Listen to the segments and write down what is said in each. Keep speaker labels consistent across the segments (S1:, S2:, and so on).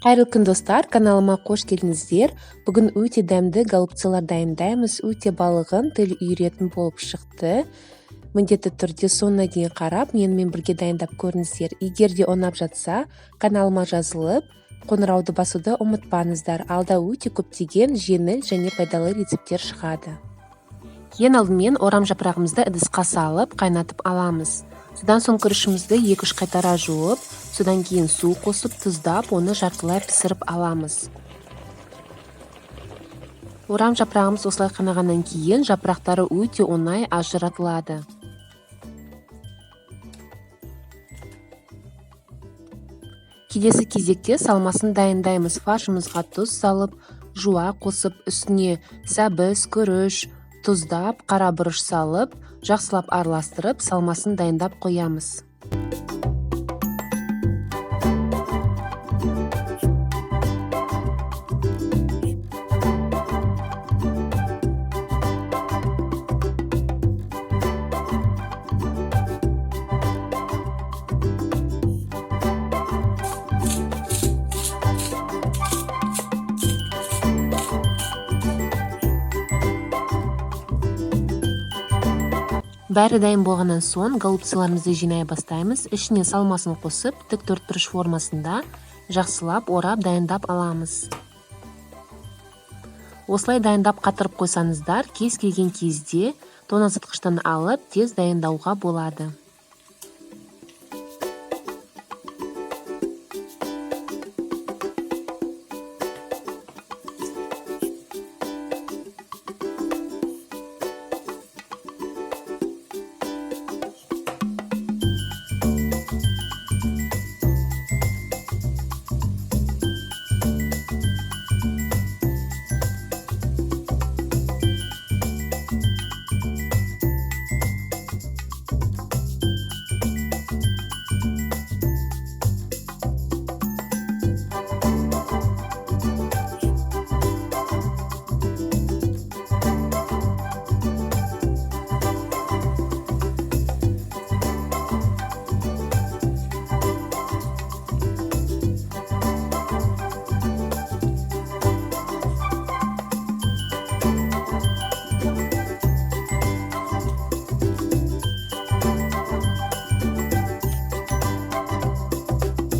S1: Қайырлы күн достар, каналыма қош келдіңіздер. Бүгін өте дәмді голубцалар дайындаймыз. Өте балығын тіл үйіретін болып шықты. Міндетті түрде соңына дейін қарап, менімен бірге дайындап көріңіздер. Егер де ұнап жатса, каналыма жазылып, қоңырауды басуды ұмытпаңыздар. Алда өте көптеген жеңіл және пайдалы рецептер шығады. Ең алдымен орам жапырағымызды ыдысқа салып, қайнатып аламыз. Содан соң күрішімізді 2-3 қайтара жуып, содан кейін су қосып, тұздап, оны жартылай пісіріп аламыз. Орам жапырағымыз осылай қайнағаннан кейін жапырақтары өте оңай ажыратылады. Келесі кезекте салмасын дайындаймыз. Фаршымызға тұз салып, жуа қосып, үстіне сәбіз, күріш, тұздап, қара бұрыш салып, жақсылап араластырып, салмасын дайындап қоямыз. Бәрі дайын болғаннан соң голубцаларымызды жинай бастаймыз. Ішіне салмасын қосып, тік төртбұрыш формасында жақсылап орап дайындап аламыз. Осылай дайындап қатырып қойсаңыздар, кез келген кезде тоңазытқыштан алып, тез дайындауға болады.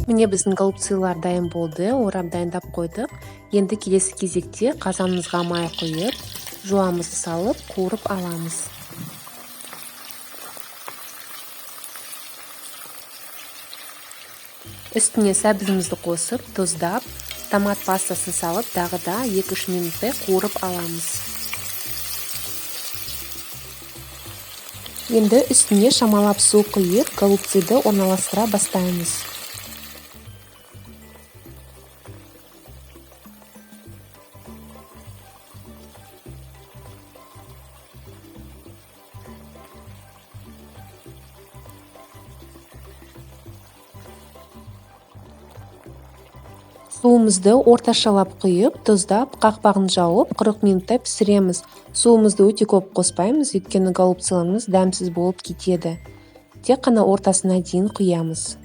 S1: Міне біздің голубцалар дайын болды, орап дайындап қойдық. Енді келесі кезекте қазанымызға май құйып, жуамызды салып, қуырып аламыз. Үстіне сәбізімізді қосып, тұздап, томат пастасын салып, тағы да 2-3 минуттай қуырып аламыз. Енді үстіне шамалап су құйып, голубцаны орналастыра бастаймыз. Суымызды орташалап құйып, тұздап, қақпағын жауып, 40 минуттай пісіреміз. Суымызды өте көп қоспаймыз, өйткені голубцаларымыз дәмсіз болып кетеді. Тек қана ортасына дейін құямыз.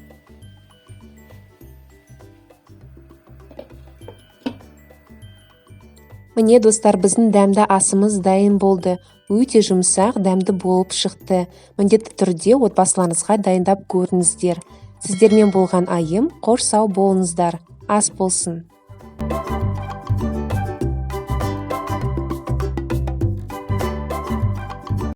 S1: Міне достар, біздің дәмді асымыз дайын болды. Өте жұмсақ, дәмді болып шықты. Міндетті түрде отбасыларыңызға дайындап көріңіздер. Сіздермен болған айым, қош сау болыңыздар. Ас болсын.